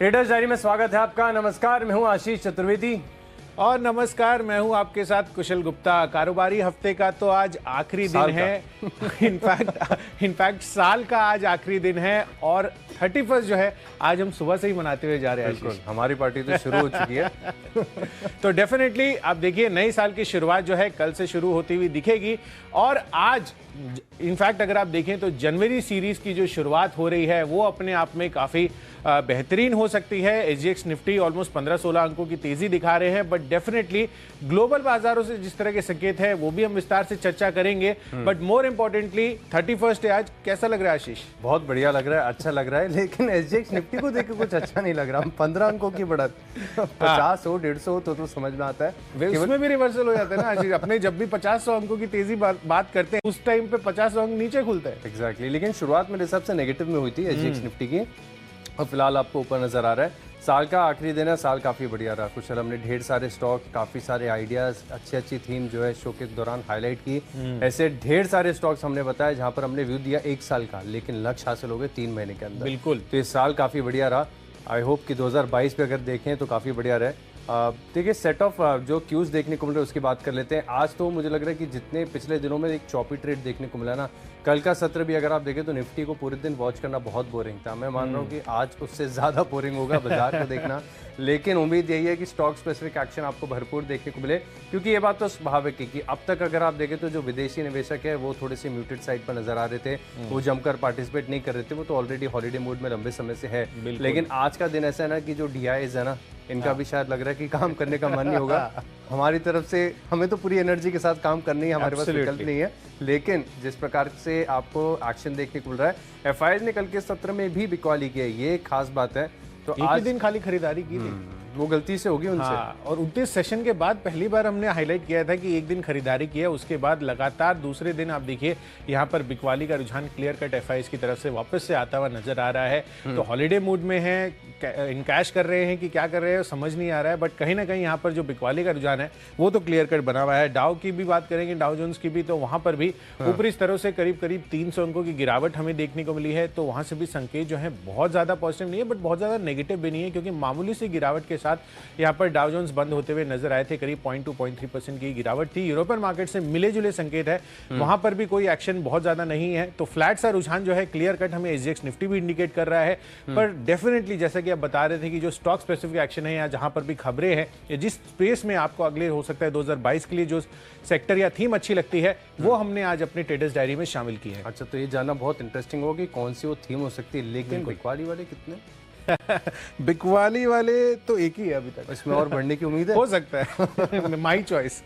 Traders diary में स्वागत है आपका। नमस्कार, मैं हूं आशीष चतुर्वेदी और नमस्कार, मैं हूं आपके साथ कुशल गुप्ता। कारोबारी हफ्ते का तो आज आखिरी दिन है। इनफैक्ट साल का आज आखिरी दिन है और 31 जो है आज हम सुबह से ही मनाते हुए जा रहे हैं। बिल्कुल, हमारी पार्टी तो शुरू हो चुकी है। तो डेफिनेटली आप देखिए, नए साल की शुरुआत जो है कल से शुरू होती हुई दिखेगी। और आज इनफैक्ट अगर आप देखें तो जनवरी सीरीज की जो शुरुआत हो रही है वो अपने आप में काफी बेहतरीन हो सकती है। एसजीएक्स निफ्टी ऑलमोस्ट 15-16 अंकों की तेजी दिखा रहे हैं, बट डेफिनेटली ग्लोबल बाजारों से जिस तरह के संकेत है वो भी हम विस्तार से चर्चा करेंगे। बट मोर इंपॉर्टेंटली 31 है आज, कैसा लग रहा है आशीष? बहुत बढ़िया लग रहा है, अच्छा लग रहा है, लेकिन एसजीएक्स निफ्टी को देख के कुछ अच्छा नहीं लग रहा। 15 अंकों की बढ़त 50 हो 150 हो तो समझ में आता है। उसमें भी रिवर्सल हो जाता है ना आशीष। अपने जब भी 50-100 अंकों की तेजी बात करते हैं उस टाइम पे 50 अंक नीचे खुलता है। एग्जैक्टली, लेकिन शुरुआत मेरे हिसाब से नेगेटिव में हुई थी एसजीएक्स निफ्टी की, और फिलहाल आपको ऊपर नजर आ रहा है। साल का आखिरी दिन है, साल काफ़ी बढ़िया रहा कुशल। हमने ढेर सारे स्टॉक, काफ़ी सारे आइडियाज़, अच्छी थीम जो है शो के दौरान हाईलाइट की। ऐसे ढेर सारे स्टॉक्स हमने बताया जहां पर हमने व्यू दिया 1 साल का, लेकिन लक्ष्य हासिल हो गए 3 महीने के अंदर। बिल्कुल, तो इस साल काफ़ी बढ़िया रहा। आई होप कि 2022 पे अगर देखें तो काफ़ी बढ़िया रहे। देखिए, सेट ऑफ जो क्यूज देखने को मिल रहे हैं उसकी बात कर लेते हैं। आज तो मुझे लग रहा है कि जितने पिछले दिनों में एक चॉपी ट्रेड देखने को मिला ना, कल का सत्र भी अगर आप देखें तो निफ्टी को पूरे दिन वॉच करना बहुत बोरिंग था। मैं मान रहा हूँ कि आज उससे ज़्यादा बोरिंग होगा बाजार को देखना, लेकिन उम्मीद यही है कि स्टॉक स्पेसिफिक एक्शन आपको भरपूर देखने को मिले, क्योंकि ये बात तो स्वाभाविक है कि अब तक अगर आप देखें तो जो विदेशी निवेशक है वो थोड़े से म्यूटेड साइड पर नजर आ रहे थे, वो जमकर पार्टिसिपेट नहीं कर रहे थे, वो तो ऑलरेडी हॉलीडे मूड में लंबे समय से है। लेकिन आज का दिन ऐसा है ना कि जो डीआईज है ना, इनका भी शायद लग रहा है कि काम करने का मन नहीं होगा। हमारी तरफ से हमें तो पूरी एनर्जी के साथ काम करनी है, हमारे पास विकल्प नहीं है। लेकिन जिस प्रकार से आपको एक्शन देखने को मिल रहा है, एफआईआई ने कल के सत्र में भी बिकवाली की है, ये खास बात है। तो एक ही दिन खाली खरीदारी की थी, वो गलती से होगी उनसे। और 29 सेशन के बाद पहली बार हमने हाईलाइट किया था कि एक दिन खरीदारी की है, उसके बाद लगातार दूसरे दिन आप देखिए यहाँ पर बिकवाली का रुझान क्लियर कट एफआईआई की तरफ से वापस से आता हुआ नजर आ रहा है। तो हॉलीडे मूड में है, इनकैश कर रहे हैं कि क्या कर रहे हैं समझ नहीं आ रहा है, बट कहीं ना कहीं यहाँ पर जो बिकवाली का रुझान है वो तो क्लियर कट बना हुआ है। डाउ की भी बात करेंगे, डाउ जोन्स की भी, तो वहां पर भी ऊपरी स्तरों से करीब 300 अंकों की गिरावट हमें देखने को मिली है। तो वहां से भी संकेत जो है बहुत ज्यादा पॉजिटिव नहीं है, बट बहुत ज्यादा नेगेटिव भी नहीं है, क्योंकि मामूली सी गिरावट के साथ यहाँ पर डाउ जोन्स बंद होते हुए नजर आए थे। करीब 0.2-0.3% की गिरावट थी। यूरोपियन मार्केट से मिले जुले संकेत है, वहां पर भी कोई एक्शन बहुत ज्यादा नहीं है। तो फ्लैट सा रुझान जो है क्लियर कट हमें एसजीएक्स निफ्टी भी इंडिकेट कर रहा है। पर डेफिनेटली जैसा कि आप बता रहे थे कि जो स्टॉक स्पेसिफिक एक्शन है या जहां पर भी खबरें हैं या जिस स्पेस में आपको अगले हो सकता है 2022 के लिए जो सेक्टर या थीम अच्छी लगती है वो हमने आज अपनी ट्रेडर्स डायरी में शामिल की है। अच्छा, तो ये जानना बहुत इंटरेस्टिंग होगी कौन सी वो थीम हो सकती है। लेकिन बिकवाली वाले कितने? बिकवाली वाले तो एक ही है अभी तक, इसमें और बढ़ने की उम्मीद है? हो सकता है। My choice.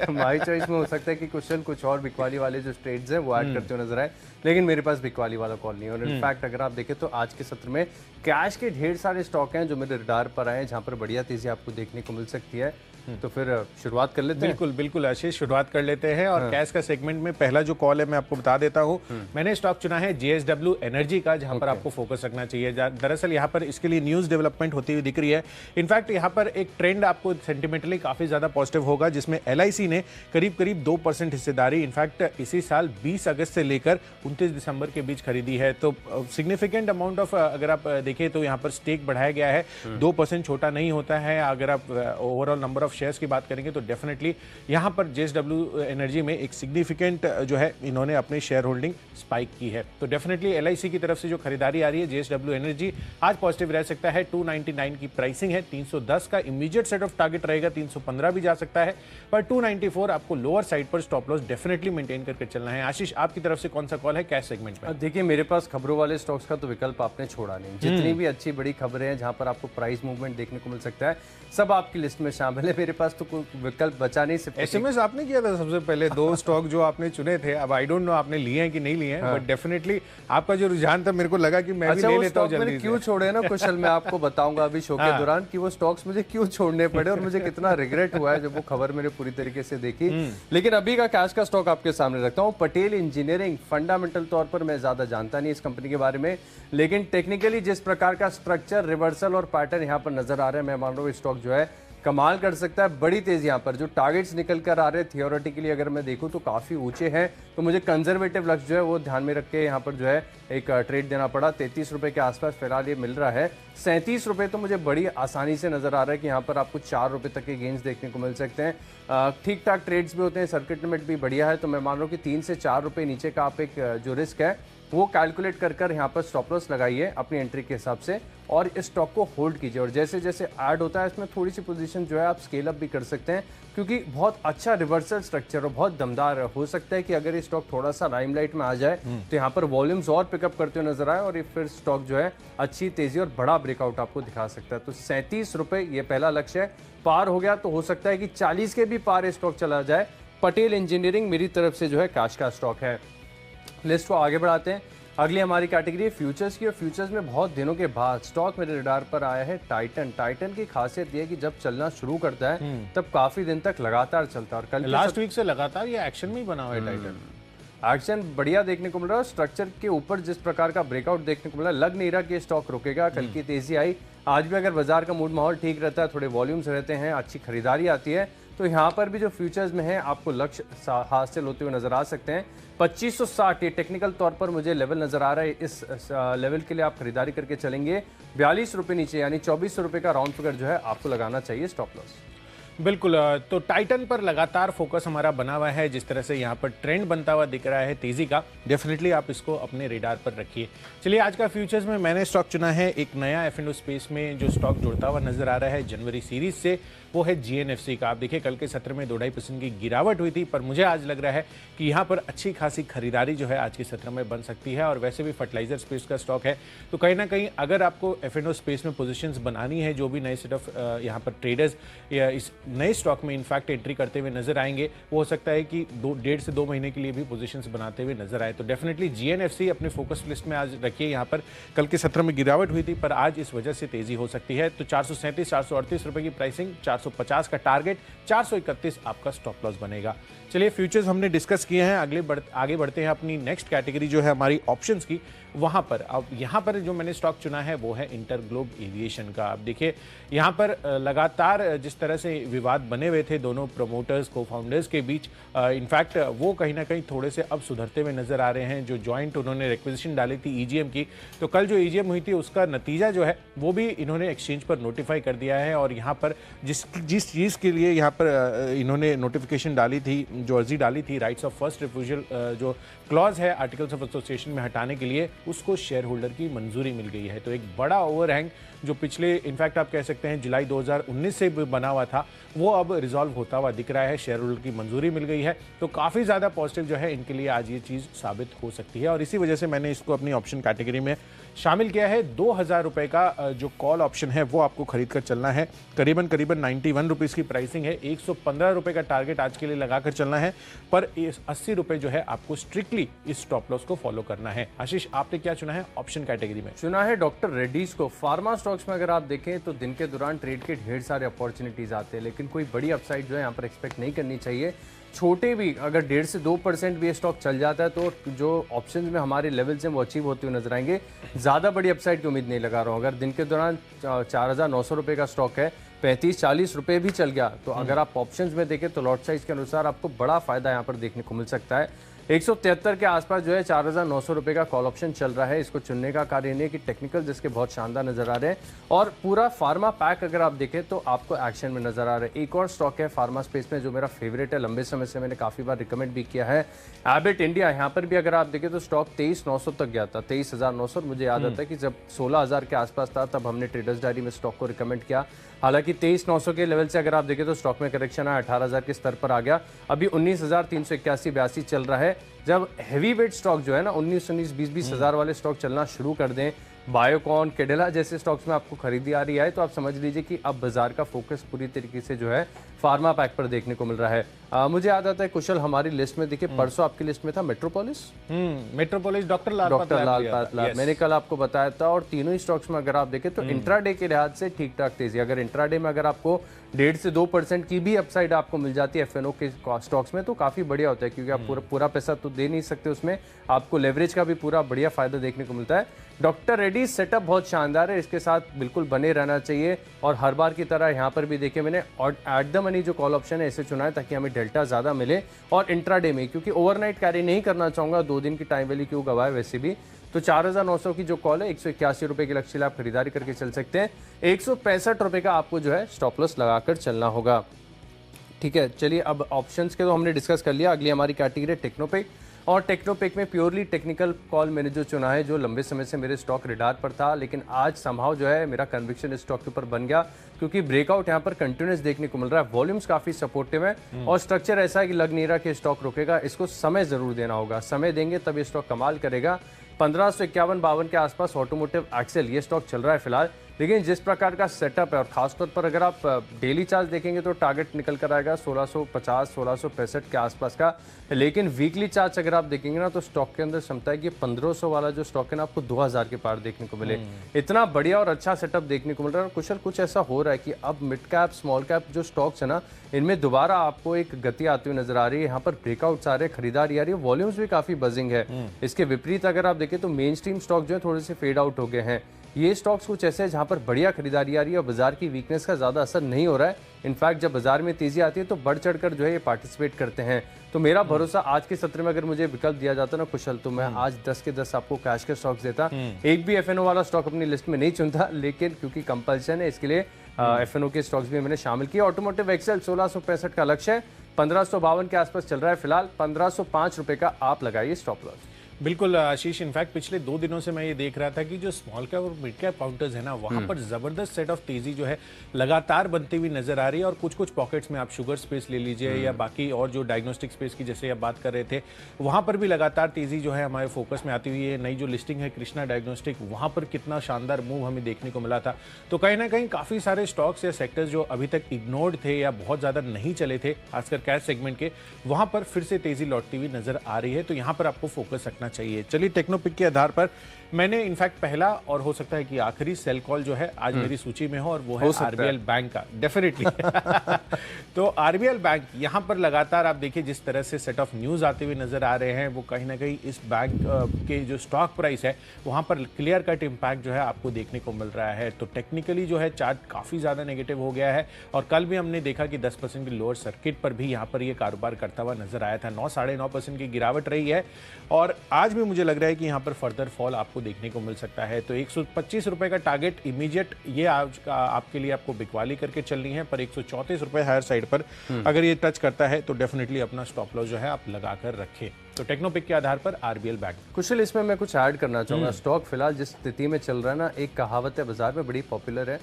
माई चॉइस में हो सकता है कि क्वेश्चन कुछ और बिकवाली वाले जो ट्रेड्स हैं वो ऐड करते हुए नजर आए, लेकिन मेरे पास बिकवाली वाला कॉल नहीं है। और इनफैक्ट अगर आप देखें तो आज के सत्र में कैश के ढेर सारे स्टॉक हैं जो मेरे रडार पर आए हैं, जहां पर बढ़िया तेजी आपको देखने को मिल सकती है। तो फिर शुरुआत कर लेते हैं। बिल्कुल बिल्कुल आशीष, शुरुआत कर लेते हैं। और कैश का सेगमेंट में पहला जो कॉल है मैं आपको बता देता हूं। मैंने स्टॉक चुना है जेएसडब्ल्यू एनर्जी का, जहां पर आपको फोकस रखना चाहिए। दरअसल यहां पर इसके लिए न्यूज डेवलपमेंट होती हुई दिख रही है। इनफैक्ट यहां पर एक ट्रेंड आपको सेंटिमेंटली काफी ज्यादा पॉजिटिव होगा, जिसमें एलआईसी ने करीब 2% हिस्सेदारी इनफैक्ट इसी साल 20 अगस्त से लेकर 29 दिसंबर के बीच खरीदी है। तो सिग्निफिकेंट अमाउंट ऑफ अगर आप देखें तो यहाँ पर स्टेक बढ़ाया गया है। 2% छोटा नहीं होता है। अगर आप ओवरऑल नंबर ऑफ शेयर्स की बात करेंगे तो डेफिनेटली यहां पर जेएसडब्ल्यू एनर्जी में एक सिग्निफिकेंट जो है इन्होंने अपनी शेयर होल्डिंग स्पाइक की है। तो डेफिनेटली एलआईसी की तरफ से जो खरीदारी आ रही है, जेएसडब्ल्यू एनर्जी आज पॉजिटिव रह सकता है। 299 की प्राइसिंग है, 310 का इमीडिएट सेट ऑफ टारगेट रहेगा, 315 भी जा सकता है, पर 294 आपको लोअर साइड पर स्टॉप लॉस डेफिनेटली मेंटेन करके चलना है। आशीष, आपकी तरफ से कौन सा कॉल है कैश सेगमेंट में? देखिए, मेरे पास खबरों वाले स्टॉक्स का तो विकल्प आपने छोड़ा नहीं। जितनी भी अच्छी बड़ी खबरें हैं जहां पर आपको प्राइस मूवमेंट देखने को मिल सकता है, सब आपकी लिस्ट में शामिल है। मेरे पास तो कोई विकल्प बचा नहीं। सिर्फ एसएमएस आपने किया था सबसे पहले, 2 स्टॉक जो आपने चुने थे। अब आई डोंट नो आपने लिए हैं कि नहीं लिए हैं, बट डेफिनेटली आपका जो रुझान था मेरे को लगा कि मैं भी ले लेता हूं जल्दी से। क्यों छोड़े ना कुशल, मैं आपको बताऊंगा अभी शो के दौरान कि वो स्टॉक्स मुझे क्यों छोड़ने पड़े और मुझे कितना रिग्रेट हुआ है जब वो खबर मैंने पूरी तरीके से देखी। लेकिन अभी का कैश का स्टॉक आपके सामने रखता हूं, पटेल इंजीनियरिंग। फंडामेंटल तौर पर मैं ज्यादा जानता नहीं इस कंपनी के बारे में, लेकिन टेक्निकली जिस प्रकार का स्ट्रक्चर, रिवर्सल और पैटर्न यहाँ पर नजर आ रहा है, मैं मान रहा हूँ स्टॉक जो है कमाल कर सकता है। बड़ी तेज़ी यहाँ पर जो टारगेट्स निकल कर आ रहे हैं थियोरेटिकली अगर मैं देखूँ तो काफ़ी ऊंचे हैं, तो मुझे कंजर्वेटिव लक्ष्य जो है वो ध्यान में रख के यहाँ पर जो है एक ट्रेड देना पड़ा। 33 रुपये के आसपास फिलहाल ये मिल रहा है। 37 रुपये तो मुझे बड़ी आसानी से नजर आ रहा है कि यहाँ पर आपको 4 रुपये तक के गेंस देखने को मिल सकते हैं। ठीक ठाक ट्रेड्स भी होते हैं, सर्किट लिमिट भी बढ़िया है, तो मैं मान रहा हूँ कि 3 से 4 रुपये नीचे का आप एक जो रिस्क है वो कैलकुलेट कर यहाँ पर स्टॉप लॉस लगाइए अपनी एंट्री के हिसाब से और इस स्टॉक को होल्ड कीजिए। और जैसे जैसे ऐड होता है इसमें थोड़ी सी पोजीशन जो है आप स्केल अप भी कर सकते हैं, क्योंकि बहुत अच्छा रिवर्सल स्ट्रक्चर और बहुत दमदार हो सकता है कि अगर ये स्टॉक थोड़ा सा लाइमलाइट में आ जाए तो यहाँ पर वॉल्यूम्स और पिकअप करते हुए नजर आए और ये फिर स्टॉक जो है अच्छी तेजी और बड़ा ब्रेकआउट आपको दिखा सकता है। तो 37 रुपये ये पहला लक्ष्य है, पार हो गया तो हो सकता है कि 40 के भी पार ये स्टॉक चला जाए। पटेल इंजीनियरिंग मेरी तरफ से जो है कैश का स्टॉक है। लिस्ट को आगे बढ़ाते हैं। अगली हमारी कैटेगरी है फ्यूचर्स की, और फ्यूचर्स में बहुत दिनों के बाद स्टॉक मेरे रडार पर आया है टाइटन। टाइटन की खासियत ये है कि जब चलना शुरू करता है तब काफी दिन तक लगातार चलता है और कल लास्ट वीक से लगातार ये एक्शन में ही बना हुआ है टाइटन। एक्शन बढ़िया देखने को मिल रहा है। स्ट्रक्चर के ऊपर जिस प्रकार का ब्रेकआउट देखने को मिला, लग नहीं रहा कि स्टॉक रुकेगा। कल की तेजी आई, आज भी अगर बाजार का मूड माहौल ठीक रहता है, थोड़े वॉल्यूम्स रहते हैं, अच्छी खरीदारी आती है, तो यहाँ पर भी जो फ्यूचर्स में है आपको लक्ष्य हासिल होते हुए नजर आ सकते हैं। 2560 ये टेक्निकल तौर पर मुझे लेवल नजर आ रहा है। इस लेवल के लिए आप खरीदारी करके चलेंगे। 42 रुपये नीचे यानी 2400 रुपये का राउंड फिगर जो है आपको लगाना चाहिए स्टॉप लॉस। बिल्कुल, तो टाइटन पर लगातार फोकस हमारा बना हुआ है। जिस तरह से यहाँ पर ट्रेंड बनता हुआ दिख रहा है तेजी का, डेफिनेटली आप इसको अपने रेडार पर रखिए। चलिए, आज का फ्यूचर्स में मैंने स्टॉक चुना है एक नया F&O स्पेस में जो स्टॉक जुड़ता हुआ नजर आ रहा है जनवरी सीरीज से, वो है GNFC का। आप देखिए कल के सत्र में 2.5% की गिरावट हुई थी, पर मुझे आज लग रहा है कि यहाँ पर अच्छी खासी खरीदारी जो है आज के सत्र में बन सकती है। और वैसे भी फर्टिलाइजर स्पेस का स्टॉक है, तो कहीं ना कहीं अगर आपको F&O स्पेस में पोजीशंस बनानी है, जो भी नए सेट ऑफ यहाँ पर ट्रेडर्स या इस नए स्टॉक में इनफैक्ट एंट्री करते हुए नजर आएंगे, वो हो सकता है कि 1.5 से 2 महीने के लिए भी पोजीशंस बनाते हुए नजर आए। तो डेफिनेटली GNFC अपने फोकस लिस्ट में आज रखिए। यहाँ पर कल के सत्र में गिरावट हुई थी, पर आज इस वजह से तेजी हो सकती है। तो 437 438 रुपए की प्राइसिंग, 450 का टारगेट, 431 आपका स्टॉप लॉस बनेगा। चलिए, फ्यूचर्स हमने डिस्कस किए हैं, आगे बढ़ते हैं अपनी नेक्स्ट कैटेगरी जो है हमारी ऑप्शंस की। वहां पर अब यहाँ पर जो मैंने स्टॉक चुना है वो है इंटरग्लोब एविएशन का। अब देखिए यहाँ पर लगातार जिस तरह से विवाद बने हुए थे दोनों प्रमोटर्स को फाउंडर्स के बीच, इनफैक्ट वो कहीं ना कहीं थोड़े से अब सुधरते हुए नजर आ रहे हैं। जो जॉइंट उन्होंने रिक्वेजिशन डाली थी EGM की, तो कल जो EGM हुई थी उसका नतीजा जो है वो भी इन्होंने एक्सचेंज पर नोटिफाई कर दिया है। और यहाँ पर जिस चीज़ के लिए यहाँ पर इन्होंने नोटिफिकेशन डाली थी, जो अर्जी डाली थी राइट्स ऑफ फर्स्ट रिफ्यूजल जो क्लॉज है आर्टिकल्स ऑफ एसोसिएशन में हटाने के लिए, उसको शेयर होल्डर की मंजूरी मिल गई है। तो एक बड़ा ओवरहैंग जो पिछले इनफैक्ट आप कह सकते हैं जुलाई 2019 से बना हुआ था, वो अब रिजॉल्व होता हुआ दिख रहा है। शेयर होल्डर की मंजूरी मिल गई है, तो काफ़ी ज़्यादा पॉजिटिव जो है इनके लिए आज ये चीज़ साबित हो सकती है। और इसी वजह से मैंने इसको अपनी ऑप्शन कैटेगरी में शामिल किया है। 2000 रुपये का जो कॉल ऑप्शन है वो आपको खरीद कर चलना है। करीबन 91 रुपीज़ की प्राइसिंग है। 115 रुपये का टारगेट आज के लिए लगाकर चलना है, पर 80 रुपये जो है आपको स्ट्रिक्टली इस स्टॉप लॉस को फॉलो करना है। आशीष, आपने क्या चुना है ऑप्शन कैटेगरी में? चुना है डॉक्टर रेड्डीज को। फार्मा स्टॉक्स में अगर आप देखें तो दिन के दौरान ट्रेड के ढेर सारे अपॉर्चुनिटीज आते हैं, लेकिन कोई बड़ी अपसाइड जो है यहाँ पर एक्सपेक्ट नहीं करनी चाहिए। छोटे भी अगर 1.5 से 2% भी ये स्टॉक चल जाता है तो जो ऑप्शंस में हमारे लेवल्स हैं वो अचीव होते हुए नजर आएंगे। ज़्यादा बड़ी अपसाइड की उम्मीद नहीं लगा रहा हूँ। अगर दिन के दौरान 4900 रुपये का स्टॉक है, 35-40 रुपये भी चल गया, तो अगर आप ऑप्शंस में देखें तो लॉट साइज के अनुसार आपको बड़ा फायदा यहाँ पर देखने को मिल सकता है। 173 के आसपास जो है 4900 रुपये का कॉल ऑप्शन चल रहा है। इसको चुनने का कार्य नहीं है कि टेक्निकल जिसके बहुत शानदार नजर आ रहे हैं, और पूरा फार्मा पैक अगर आप देखें तो आपको एक्शन में नजर आ रहा है। एक और स्टॉक है फार्मा स्पेस में जो मेरा फेवरेट है, लंबे समय से मैंने काफी बार रिकमेंड भी किया है, एबट इंडिया। यहाँ पर भी अगर आप देखें तो स्टॉक 23,900 तक गया था, 23,900। मुझे याद आता है कि जब 16,000 के आसपास था तब हमने ट्रेडर्स डायरी में स्टॉक को रिकमेंड किया। हालांकि 23,900 के लेवल से अगर आप देखें तो स्टॉक में करेक्शन आया, 18,000 के स्तर पर आ गया। अभी 19,381-82 चल रहा है। जब हैवी वेट स्टॉक जो है ना 19 20 हज़ार वाले स्टॉक चलना शुरू कर दें, बायोकॉन, कैडिला जैसे स्टॉक्स में आपको खरीदी आ रही है, तो आप समझ लीजिए कि अब बाजार का फोकस पूरी तरीके से जो है फार्मा पैक पर देखने को मिल रहा है। मुझे याद आता है कुशल हमारी लिस्ट में देखिए, परसों आपकी लिस्ट में था मेट्रोपोलिस। मेट्रोपोलिस डॉक्टर लाल पात, मैंने कल आपको बताया था। और तीनों ही स्टॉक्स में अगर आप देखें तो इंट्राडे के लिहाज से ठीक ठाक तेजी। अगर इंट्राडे में अगर आपको 1.5 से 2% की भी अपसाइड आपको मिल जाती है F&O के स्टॉक्स में, तो काफी बढ़िया होता है, क्योंकि आप पूरा पैसा तो दे नहीं सकते उसमें, आपको लेवरेज का भी पूरा बढ़िया फायदा देखने को मिलता है। डॉक्टर रेड्डी सेटअप बहुत शानदार है, इसके साथ बिल्कुल बने रहना चाहिए। और हर बार की तरह यहाँ पर भी देखिए मैंने एट द मनी जो कॉल ऑप्शन है इसे चुना है ताकि हमें डेल्टा ज़्यादा मिले। और इंट्राडे में क्योंकि ओवरनाइट कैरी नहीं करना चाहूँगा, 2 दिन की टाइम वैल्यू क्यों गवाए वैसे भी, तो 4,900 की जो कॉल है 181 रुपये के लक्ष्य आप खरीदारी करके चल सकते हैं। 165 रुपये का आपको जो है स्टॉप लॉस लगाकर चलना होगा। ठीक है, चलिए अब ऑप्शंस के तो हमने डिस्कस कर लिया। अगली हमारी कैटेगरी है टेक्नोपिक, और टेक्नोपिक में प्योरली टेक्निकल कॉल मैंने जो चुना है, जो लंबे समय से मेरे स्टॉक रिडार पर था, लेकिन आज संभाव जो है मेरा कन्विक्शन इस स्टॉक के ऊपर बन गया क्योंकि ब्रेकआउट यहाँ पर कंटिन्यूस देखने को मिल रहा है। वॉल्यूम्स काफी सपोर्टिव है और स्ट्रक्चर ऐसा है कि लग नहीं रहा कि स्टॉक रुकेगा। इसको समय जरूर देना होगा, समय देंगे तब ये स्टॉक कमाल करेगा। 1551-52 के आसपास ऑटोमोटिव एक्सेल ये स्टॉक चल रहा है फिलहाल, लेकिन जिस प्रकार का सेटअप है और खासतौर पर अगर आप डेली चार्ज देखेंगे तो टारगेट निकल कर आएगा 1650-1665 के आसपास का, लेकिन वीकली चार्ज अगर आप देखेंगे ना तो स्टॉक के अंदर क्षमता है कि 1500 वाला जो स्टॉक है ना आपको 2000 के पार देखने को मिले। इतना बढ़िया और अच्छा सेटअप देखने को मिल रहा है। कुशल कुछ ऐसा हो रहा है कि अब मिड कैप स्मॉल कैप जो स्टॉक्स है ना, इनमें दोबारा आपको एक गति आती हुई नजर आ रही है। यहाँ पर ब्रेकआउट्स आ रहे हैं, खरीदारी आ रही है, वॉल्यूम्स भी काफी बजिंग है। इसके विपरीत अगर आप देखें तो मेन स्ट्रीम स्टॉक जो है थोड़े से फेड आउट हो गए हैं। ये स्टॉक्स कुछ ऐसे हैं जहां पर बढ़िया खरीदारी आ रही है और बाजार की वीकनेस का ज्यादा असर नहीं हो रहा है। इनफैक्ट जब बाजार में तेजी आती है तो बढ़ चढ़कर जो है ये पार्टिसिपेट करते हैं। तो मेरा भरोसा आज के सत्र में अगर मुझे विकल्प दिया जाता ना कुशल, तो मैं आज 10 के 10 आपको कैश के स्टॉक्स देता। एक भी एफएनओ वाला स्टॉक अपनी लिस्ट में नहीं चुनता, लेकिन क्योंकि कंपल्सन है इसके लिए एफएनओ के स्टॉक्स भी मैंने शामिल किए। ऑटोमोटिव एक्सेल 1665 का लक्ष्य है, 1552 के आसपास चल रहा है फिलहाल, 1505 रुपए का आप लगाइए स्टॉप लॉस। बिल्कुल आशीष, इनफैक्ट पिछले 2 दिनों से मैं ये देख रहा था कि जो स्मॉल कैप और मिड कैप काउंटर्स है ना, वहां पर जबरदस्त सेट ऑफ तेजी जो है लगातार बनती हुई नजर आ रही है। और कुछ कुछ पॉकेट्स में आप शुगर स्पेस ले लीजिए या बाकी और जो डायग्नोस्टिक स्पेस की जैसे आप बात कर रहे थे, वहां पर भी लगातार तेजी जो है हमारे फोकस में आती हुई है। नई जो लिस्टिंग है कृष्णा डायग्नोस्टिक, वहां पर कितना शानदार मूव हमें देखने को मिला था। तो कहीं ना कहीं काफी सारे स्टॉक्स या सेक्टर्स जो अभी तक इग्नोर्ड थे या बहुत ज्यादा नहीं चले थे, खासकर कैश सेगमेंट के, वहां पर फिर से तेजी लौटती हुई नजर आ रही है। तो यहाँ पर आपको फोकस रखना चाहिए। चलिए टेक्नोपिक के आधार पर मैंने इनफैक्ट पहला और हो सकता है कि आखिरी सेल कॉल जो है आज मेरी सूची में हो, और वो है आरबीएल बैंक का, डेफिनेटली। तो आरबीएल बैंक यहां पर लगातार आप देखिए जिस तरह से सेट ऑफ न्यूज आते हुए नजर आ रहे हैं, वो कहीं ना कहीं इस बैंक के जो स्टॉक प्राइस है वहां पर क्लियर कट इंपैक्ट जो है आपको देखने को मिल रहा है। तो टेक्निकली जो है चार्ट काफी ज्यादा नेगेटिव हो गया है, और कल भी हमने देखा कि 10% की लोअर सर्किट पर भी यहाँ पर ये कारोबार करता हुआ नजर आया था। 9-9.5% की गिरावट रही है, और आज भी मुझे लग रहा है कि यहाँ पर फर्दर फॉल आपको देखने को मिल सकता है। तो 125 रुपए का टारगेट इमीडिएट ये आज का आपके लिए आपको बिकवाली करके चलनी है, पर 134 रुपए हायर साइड पर अगर ये टच करता है तो डेफिनेटली अपना स्टॉप लॉस जो है आप लगाकर रखें। तो टेक्नोपिक के आधार पर आरबीएल बैंक। कुशल, इसमें मैं कुछ ऐड करना चाहूंगा। स्टॉक फिलहाल जिस स्थिति में चल रहा है ना, एक कहावत है बाजार में बड़ी पॉपुलर है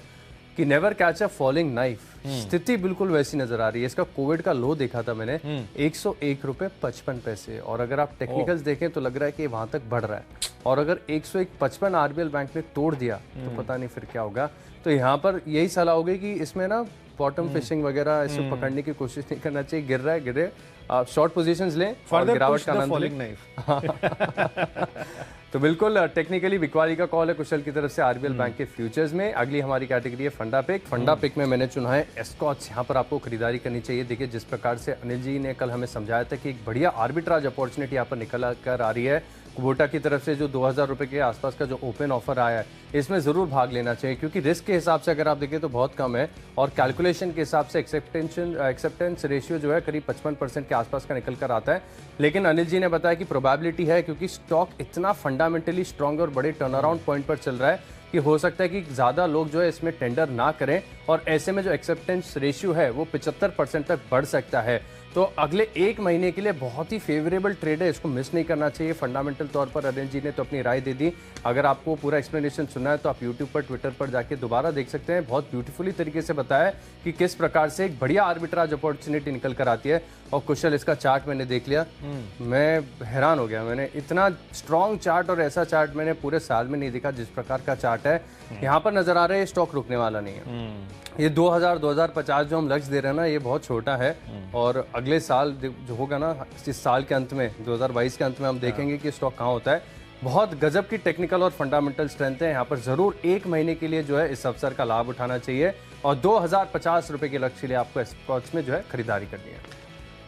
कि never catch a falling knife. स्थिति बिल्कुल वैसी नजर आ रही है। इसका कोविड का लो देखा था मैंने, 101 रुपए 55 पैसे, और अगर आप टेक्निकल्स देखें तो लग रहा है कि वहां तक बढ़ रहा है। और अगर 101.55 आरबीएल बैंक ने तोड़ दिया तो पता नहीं फिर क्या होगा। तो यहाँ पर यही सलाह होगी कि इसमें ना बॉटम फिशिंग वगैरह इसे पकड़ने की कोशिश नहीं करना चाहिए। गिर रहा है, गिरे, आप शॉर्ट पोजीशंस लें और गिरावट का आनंद लें। तो बिल्कुल टेक्निकली बिकवाली का कॉल है कुशल की तरफ से आरबीएल बैंक के फ्यूचर्स में। अगली हमारी कैटेगरी है फंडा पिक। फंडा पिक में मैंने चुना है एस्कॉच। यहाँ पर आपको खरीदारी करनी चाहिए। देखिए जिस प्रकार से अनिल जी ने कल हमें समझाया था कि एक बढ़िया आर्बिट्राज अपॉर्चुनिटी यहाँ पर निकल कर आ रही है कुबोटा की तरफ से, जो 2000 रुपए के आसपास का जो ओपन ऑफर आया है, इसमें जरूर भाग लेना चाहिए क्योंकि रिस्क के हिसाब से अगर आप देखें तो बहुत कम है, और कैलकुलेशन के हिसाब से एक्सेप्टेंस रेशियो जो है करीब 55% के आसपास का निकल कर आता है। लेकिन अनिल जी ने बताया कि प्रोबेबिलिटी है, क्योंकि स्टॉक इतना फंडामेंटली स्ट्रॉन्ग और बड़े टर्न अराउंड पॉइंट पर चल रहा है कि हो सकता है कि ज़्यादा लोग जो है इसमें टेंडर ना करें, और ऐसे में जो एक्सेप्टेंस रेशियो है वो 75% तक बढ़ सकता है। तो अगले 1 महीने के लिए बहुत ही फेवरेबल ट्रेड है, इसको मिस नहीं करना चाहिए। फंडामेंटल तौर पर अनिल जी ने तो अपनी राय दे दी। अगर आपको पूरा एक्सप्लेनेशन सुनना है तो आप यूट्यूब पर, ट्विटर पर जाके दोबारा देख सकते हैं। बहुत ब्यूटीफुली तरीके से बताया है कि किस प्रकार से एक बढ़िया आर्बिट्राज अपॉर्चुनिटी निकल कर आती है। और कुशल, इसका चार्ट मैंने देख लिया, मैं हैरान हो गया। मैंने इतना स्ट्रॉन्ग चार्ट और ऐसा चार्ट मैंने पूरे साल में नहीं देखा जिस प्रकार का चार्ट है। यहाँ पर नजर आ रहा है स्टॉक रुकने वाला नहीं है। ये 2050 जो हम लक्ष्य दे रहे हैं ना, ये बहुत छोटा है, और अगले साल जो होगा ना, इस साल के अंत में 2022 के अंत में हम देखेंगे कि स्टॉक कहाँ होता है। बहुत गजब की टेक्निकल और फंडामेंटल स्ट्रेंथ है यहाँ पर। जरूर 1 महीने के लिए जो है इस अवसर का लाभ उठाना चाहिए, और 2050 रुपए के लक्ष्य के लिए आपको स्टॉक्स में जो है खरीदारी करनी है।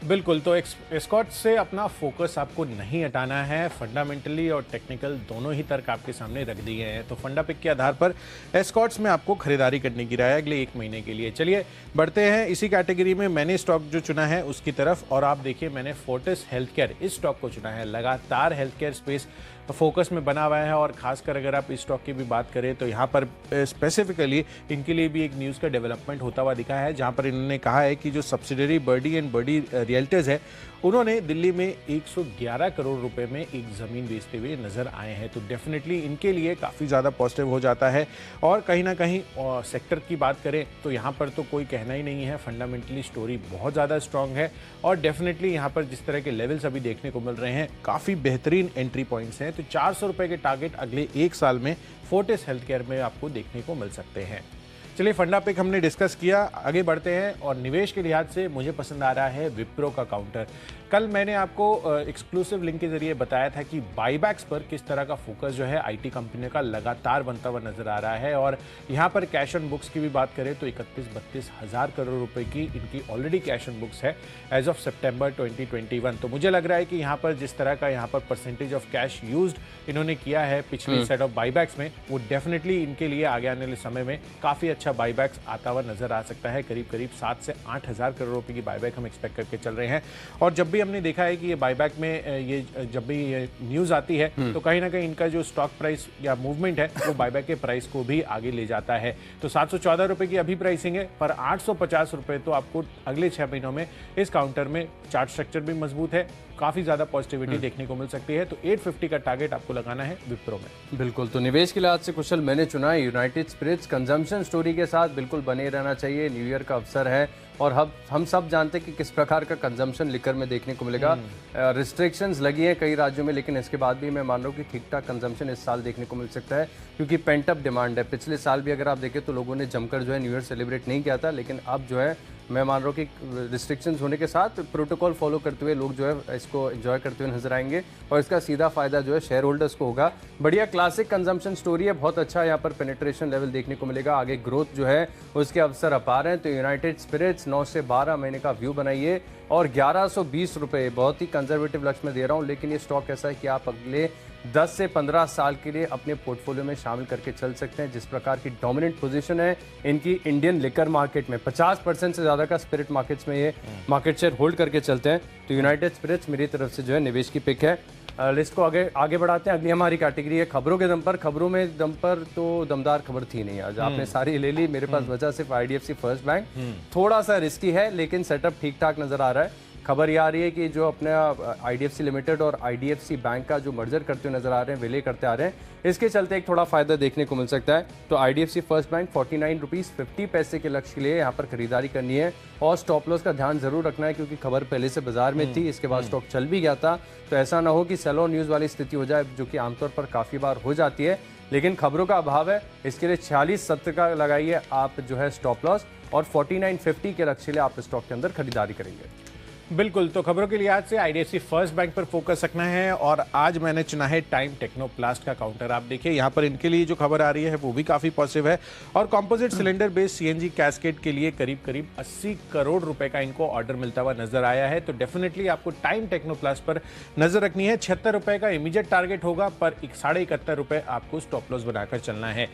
बिल्कुल, तो एस्कॉर्ट से अपना फोकस आपको नहीं हटाना है। फंडामेंटली और टेक्निकल दोनों ही तर्क आपके सामने रख दिए हैं। तो फंडा पिक के आधार पर एस्कॉर्ट्स में आपको खरीदारी करने की राय है अगले 1 महीने के लिए। चलिए बढ़ते हैं इसी कैटेगरी में मैंने स्टॉक जो चुना है उसकी तरफ, और आप देखिए मैंने फोर्टिस हेल्थकेयर इस स्टॉक को चुना है। लगातार हेल्थकेयर स्पेस फोकस में बना हुआ है, और खासकर अगर आप इस स्टॉक की भी बात करें तो यहाँ पर स्पेसिफिकली इनके लिए भी एक न्यूज़ का डेवलपमेंट होता हुआ दिखा है, जहाँ पर इन्होंने कहा है कि जो subsidiary birdie and birdie realtors है उन्होंने दिल्ली में 111 करोड़ रुपए में एक ज़मीन बेचते हुए नज़र आए हैं। तो डेफिनेटली इनके लिए काफ़ी ज़्यादा पॉजिटिव हो जाता है। और कहीं ना कहीं सेक्टर की बात करें तो यहाँ पर तो कोई कहना ही नहीं है, फंडामेंटली स्टोरी बहुत ज़्यादा स्ट्रांग है, और डेफिनेटली यहाँ पर जिस तरह के लेवल्स अभी देखने को मिल रहे हैं काफ़ी बेहतरीन एंट्री पॉइंट्स हैं। तो 400 रुपये के टारगेट अगले 1 साल में फोर्टिस हेल्थकेयर में आपको देखने को मिल सकते हैं। चलिए फंडा पिक हमने डिस्कस किया, आगे बढ़ते हैं। और निवेश के लिहाज से मुझे पसंद आ रहा है विप्रो का काउंटर। कल मैंने आपको एक्सक्लूसिव लिंक के जरिए बताया था कि बाईबैक्स पर किस तरह का फोकस जो है आईटी कंपनियों का लगातार बनता हुआ नजर आ रहा है। और यहाँ पर कैश ऑन बुक्स की भी बात करें तो 31-32 हज़ार करोड़ रुपए की इनकी ऑलरेडी कैश ऑन बुक्स है एज ऑफ सितंबर 2021। तो मुझे लग रहा है कि यहाँ पर जिस तरह का यहाँ पर परसेंटेज ऑफ कैश यूज्ड इन्होंने किया है पिछले सेट ऑफ बाईबैक्स में, वो डेफिनेटली इनके लिए आगे आने वाले समय में काफ़ी अच्छा बाईबैक्स आता हुआ नजर आ सकता है। करीब 7 से 8 हज़ार करोड़ रुपए की बाईबैक हम एक्सपेक्ट करके चल रहे हैं। और जब भी हमने देखा है कि ये बायबैक में ये जब भी ये न्यूज़ आती है तो कहीं ना कहीं इनका जो स्टॉक प्राइस या मूवमेंट है वो बायबैक के प्राइस को भी आगे ले जाता है। तो 714 रुपए की अभी प्राइसिंग है, पर 850 रुपए तो आपको अगले 6 महीनों में इस काउंटर में चार्ट स्ट्रक्चर भी मजबूत है, काफी ज्यादा पॉजिटिविटी देखने को मिल सकती है। तो 850 का टारगेट आपको लगाना है विप्रो में। बिल्कुल, तो निवेश के लिहाज से कुशल मैंने चुना है यूनाइटेड स्पिरिट्स। कंजम्पशन स्टोरी के साथ बिल्कुल बने रहना चाहिए, न्यू ईयर का अवसर है और हम सब जानते हैं कि किस प्रकार का कंजम्पशन लिकर में देखने को मिलेगा। रिस्ट्रिक्शंस लगी हैं कई राज्यों में, लेकिन इसके बाद भी मैं मान रहा हूँ कि ठीक ठाक कंजम्पशन इस साल देखने को मिल सकता है, क्योंकि पेंट अप डिमांड है। पिछले साल भी अगर आप देखें तो लोगों ने जमकर जो है न्यू ईयर सेलिब्रेट नहीं किया था, लेकिन अब जो है मैं मान रहा हूँ कि रिस्ट्रिक्शंस होने के साथ प्रोटोकॉल फॉलो करते हुए लोग जो है इसको एंजॉय करते हुए नजर आएंगे, और इसका सीधा फायदा जो है शेयर होल्डर्स को होगा। बढ़िया क्लासिक कंजम्पशन स्टोरी है, बहुत अच्छा यहाँ पर पेनिट्रेशन लेवल देखने को मिलेगा, आगे ग्रोथ जो है उसके अवसर अपार हैं। तो यूनाइटेड स्पिरिट्स 9 से 12 महीने का व्यू बनाइए, और 1120 रुपये बहुत ही कंजर्वेटिव लक्ष्य में दे रहा हूँ, लेकिन ये स्टॉक ऐसा है कि आप अगले 10 से 15 साल के लिए अपने पोर्टफोलियो में शामिल करके चल सकते हैं। जिस प्रकार की डोमिनेंट पोजीशन है इनकी इंडियन लिकर मार्केट में, 50% से ज़्यादा का स्पिरिट मार्केट्स में ये मार्केट शेयर होल्ड करके चलते हैं। तो यूनाइटेड स्पिरिट्स मेरी तरफ से जो है निवेश की पिक है। लिस्ट को आगे बढ़ाते हैं। अगली हमारी कैटेगरी है खबरों के दम पर। खबरों में दम पर तो दमदार खबर थी नहीं आज, आपने सारी ले ली। मेरे पास बचा सिर्फ आईडीएफसी फर्स्ट बैंक, थोड़ा सा रिस्की है लेकिन सेटअप ठीक ठाक नजर आ रहा है। खबर ये आ रही है कि जो अपना आईडीएफसी लिमिटेड और आईडीएफसी बैंक का जो मर्जर करते हुए नजर आ रहे हैं, विलय करते आ रहे हैं, इसके चलते एक थोड़ा फायदा देखने को मिल सकता है। तो आईडीएफसी फर्स्ट बैंक 49 रुपीज़ 50 पैसे के लक्ष्य के लिए यहाँ पर खरीदारी करनी है, और स्टॉप लॉस का ध्यान जरूर रखना है, क्योंकि खबर पहले से बाजार में थी, इसके बाद स्टॉक चल भी गया था। तो ऐसा ना हो कि सेल ऑन न्यूज़ वाली स्थिति हो जाए, जो कि आमतौर पर काफ़ी बार हो जाती है, लेकिन खबरों का अभाव है। इसके लिए 46.70 का लगाइए आप जो है स्टॉप लॉस, और 49.50 के लक्ष्य के लिए आप स्टॉक के अंदर खरीदारी करेंगे। बिल्कुल, तो खबरों के लिहाज से आईडीएफसी फर्स्ट बैंक पर फोकस रखना है, और आज मैंने चुना है टाइम टेक्नोप्लास्ट का काउंटर। आप देखिए यहाँ पर इनके लिए जो खबर आ रही है वो भी काफ़ी पॉजिटिव है, और composite cylinder based CNG cascade के लिए करीब 80 करोड़ रुपए का इनको ऑर्डर मिलता हुआ नजर आया है। तो डेफिनेटली आपको टाइम टेक्नोप्लास्ट पर नजर रखनी है। 76 रुपए का इमीडिएट टारगेट होगा, पर 71.5 रुपए आपको स्टॉप लॉस बनाकर चलना है।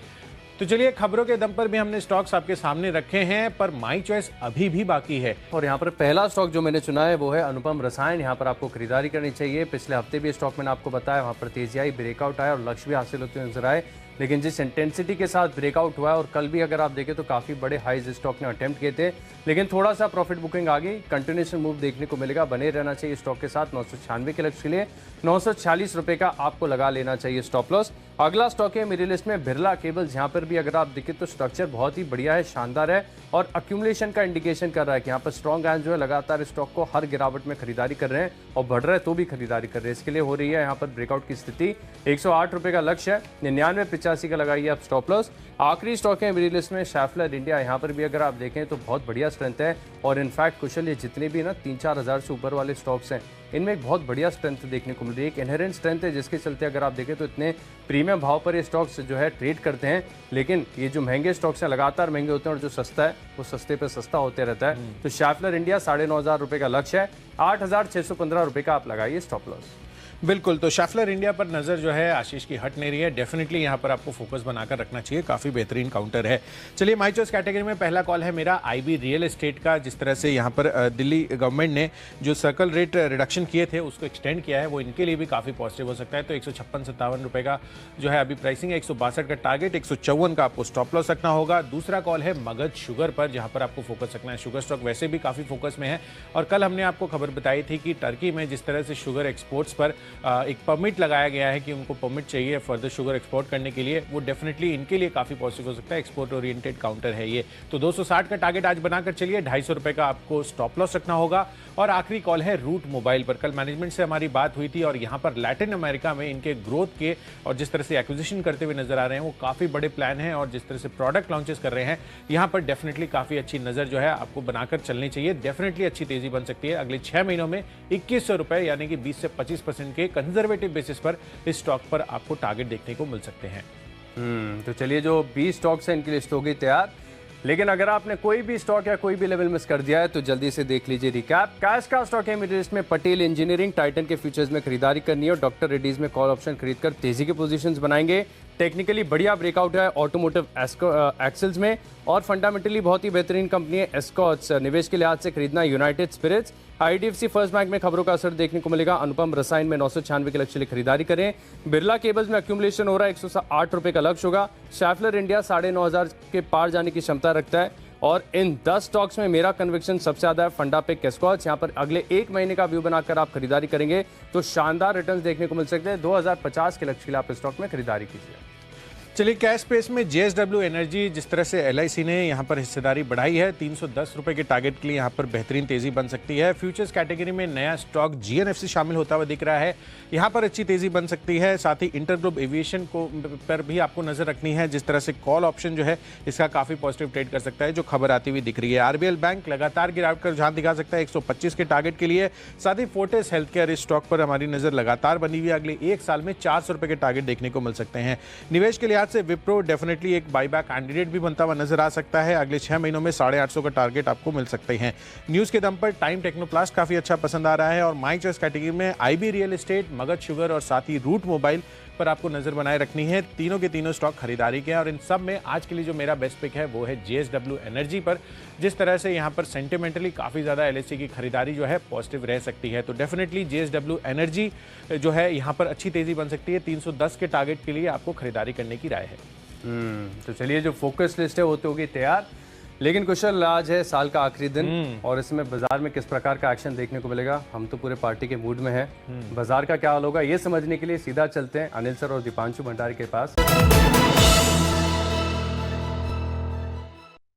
तो चलिए खबरों के दम पर भी हमने स्टॉक्स आपके सामने रखे हैं, पर माई चॉइस अभी भी बाकी है। और यहाँ पर पहला स्टॉक जो मैंने चुना है वो है अनुपम रसायन। यहाँ पर आपको खरीदारी करनी चाहिए। पिछले हफ्ते भी स्टॉक मैंने आपको बताया, वहाँ पर तेजी आई, ब्रेकआउट आया और लक्ष्य भी हासिल होते नजर आए, लेकिन जिस इंटेंसिटी के साथ ब्रेकआउट हुआ है, और कल भी अगर आप देखें तो काफ़ी बड़े हाइज स्टॉक ने अटेम्प्ट किए थे, लेकिन थोड़ा सा प्रॉफिट बुकिंग आ गई, कंटिन्यूएशन मूव देखने को मिलेगा। बने रहना चाहिए स्टॉक के साथ। 996 के लक्ष्य के लिए 946 रुपये का आपको लगा लेना चाहिए स्टॉप लॉस। अगला स्टॉक है मेरी लिस्ट में बिरला केबल्स। यहाँ पर भी अगर आप देखें तो स्ट्रक्चर बहुत ही बढ़िया है, शानदार है, और अक्यूमुलेशन का इंडिकेशन कर रहा है कि यहाँ पर स्ट्रॉन्ग हैंड जो है लगातार स्टॉक को हर गिरावट में खरीदारी कर रहे हैं, और बढ़ रहा है तो भी खरीदारी कर रहे हैं। इसके लिए हो रही है यहाँ पर ब्रेकआउट की स्थिति। 108 रुपये का लक्ष्य है, 99.85 का लगाइए आप स्टॉप लॉस। आखिरी स्टॉक है मेरी लिस्ट में शैफलर इंडिया। यहाँ पर भी अगर आप देखें तो बहुत बढ़िया स्ट्रेंथ है, और इनफैक्ट कुशल ये जितने भी ना 3-4 हज़ार से ऊपर वाले स्टॉक्स हैं इनमें एक बहुत बढ़िया स्ट्रेंथ देखने को मिल रही है, एक इनहेरेंट स्ट्रेंथ है जिसके चलते अगर आप देखें तो इतने प्रीमियम भाव पर ये स्टॉक्स जो है ट्रेड करते हैं। लेकिन ये जो महंगे स्टॉक्स हैं लगातार महंगे होते हैं और जो सस्ता है वो सस्ते पे सस्ता होते रहता है। तो शैफलर इंडिया 9,500 रुपये का लक्ष्य है, 8,615 रुपये का आप लगाइए स्टॉप लॉस। बिल्कुल, तो शैफलर इंडिया पर नज़र जो है आशीष की हट नहीं रही है। डेफिनेटली यहाँ पर आपको फोकस बनाकर रखना चाहिए, काफ़ी बेहतरीन काउंटर है। चलिए, माई चॉइस कैटेगरी में पहला कॉल है मेरा आईबी रियल एस्टेट का। जिस तरह से यहाँ पर दिल्ली गवर्नमेंट ने जो सर्कल रेट रिडक्शन किए थे उसको एक्सटेंड किया है, वो इनके लिए भी काफ़ी पॉजिटिव हो सकता है। तो 156-57 रुपये का जो है अभी प्राइसिंग है, 162 का टारगेट, 154 का आपको स्टॉप लॉस रखना होगा। दूसरा कॉल है मगध शुगर पर, जहाँ पर आपको फोकस रखना है। शुगर स्टॉक वैसे भी काफ़ी फोकस में है और कल हमने आपको खबर बताई थी कि टर्की में जिस तरह से शुगर एक्सपोर्ट्स पर एक परमिट लगाया गया है कि उनको परमिट चाहिए फर्दर शुगर एक्सपोर्ट करने के लिए, वो डेफिनेटली इनके लिए काफी पॉजिटिव हो सकता है। एक्सपोर्ट ओरिएंटेड काउंटर है ये। तो 260 का टारगेट आज बनाकर चलिए, 250 रुपए का आपको स्टॉप लॉस रखना होगा। और आखिरी कॉल है रूट मोबाइल पर। कल मैनेजमेंट से हमारी बात हुई थी और यहाँ पर लैटिन अमेरिका में इनके ग्रोथ के और जिस तरह से एक्विजिशन करते हुए नजर आ रहे हैं वो काफी बड़े प्लान हैं और जिस तरह से प्रोडक्ट लॉन्चेस कर रहे हैं यहाँ पर डेफिनेटली काफी अच्छी नजर जो है आपको बनाकर चलनी चाहिए। डेफिनेटली अच्छी तेजी बन सकती है। अगले 6 महीनों में 2100 रुपए यानी कि 20 से 25% के कंजर्वेटिव बेसिस पर इस स्टॉक पर आपको टारगेट देखने को मिल सकते हैं। तो चलिए, जो 20 स्टॉक्स हैं इनकी लिस्ट हो गई तैयार। लेकिन अगर आपने कोई भी स्टॉक या कोई भी लेवल मिस कर दिया है तो जल्दी से देख लीजिए रिकैप। कैश का स्टॉक है मेरी लिस्ट में पटेल इंजीनियरिंग, टाइटन के फ्यूचर्स में खरीदारी करनी है और डॉक्टर रेड्डीज में कॉल ऑप्शन खरीदकर तेजी के पोजीशंस बनाएंगे। टेक्निकली बढ़िया ब्रेकआउट है ऑटोमोटिव एक्सेल्स में और फंडामेंटली बहुत ही बेहतरीन कंपनी है एस्कॉट्स। निवेश के लिहाज से खरीदना United Spirits. IDFC first bank में खबरों का असर देखने को मिलेगा। अनुपम रसायन में 996 के लक्ष्य लिए खरीदारी करें। बिरला केबल्स में अक्यूमुलेशन हो रहा है, 108 रुपये का लक्ष्य होगा। शैफलर इंडिया 9,500 के पार जाने की क्षमता रखता है और इन 10 स्टॉक्स में मेरा कन्विक्शन सबसे ज्यादा है फंडा पे एस्कॉट्स। यहाँ पर अगले 1 महीने का व्यू बनाकर आप खरीदारी करेंगे तो शानदार रिटर्न्स देखने को मिल सकते हैं। 2050 के लक्ष्य के लिए आप स्टॉक में खरीदारी कीजिए। चलिए, कैश स्पेस में जेएसडब्ल्यू एनर्जी, जिस तरह से एलआईसी ने यहाँ पर हिस्सेदारी बढ़ाई है, 310 रुपए के टारगेट के लिए यहाँ पर बेहतरीन तेजी बन सकती है। फ्यूचर्स कैटेगरी में नया स्टॉक जीएनएफसी शामिल होता हुआ दिख रहा है, यहाँ पर अच्छी तेजी बन सकती है। साथ ही इंटरग्लोब एविएशन को पर भी आपको नजर रखनी है। जिस तरह से कॉल ऑप्शन जो है इसका काफी पॉजिटिव ट्रेड कर सकता है, जो खबर आती हुई दिख रही है। आरबीएल बैंक लगातार गिरावट का रुझान दिखा सकता है 125 के टारगेट के लिए। साथ ही फोर्टिस हेल्थ केयर, इस स्टॉक पर हमारी नजर लगातार बनी हुई है। अगले 1 साल में 400 रुपए के टारगेट देखने को मिल सकते हैं। निवेश के लिहाज से विप्रो डेफिनेटली एक बाईबैक कैंडिडेट भी बनता हुआ नजर आ सकता है। अगले 6 महीनों में 850 का टारगेट आपको मिल सकते हैं। न्यूज के दम पर टाइम टेक्नोप्लास्ट काफी अच्छा पसंद आ रहा है और माई चॉइस कैटेगरी में IB real estate, Magadh sugar और साथ ही रूट मोबाइल पर आपको नजर बनाए रखनी है। तीनों के तीनों स्टॉक खरीदारी के हैं और इन सब में आज के लिए जो मेरा बेस्ट पिक है वो है जेएसडब्ल्यू एनर्जी पर। जिस तरह से यहाँ पर सेंटिमेंटली काफी ज्यादा एलएससी की खरीदारी जो है पॉजिटिव रह सकती है, तो डेफिनेटली जेएसडब्ल्यू एनर्जी जो है यहाँ पर अच्छी तेजी बन सकती है। 310 के टारगेट के लिए आपको खरीदारी करने की राय है। तो चलिए, जो फोकस लिस्ट है वो तो होगी तैयार। लेकिन कुशल, आज है साल का आखिरी दिन और इसमें बाजार में किस प्रकार का एक्शन देखने को मिलेगा, हम तो पूरे पार्टी के मूड में हैं। बाजार का क्या हाल होगा ये समझने के लिए सीधा चलते हैं अनिल सर और दीपांशु भंडारी के पास।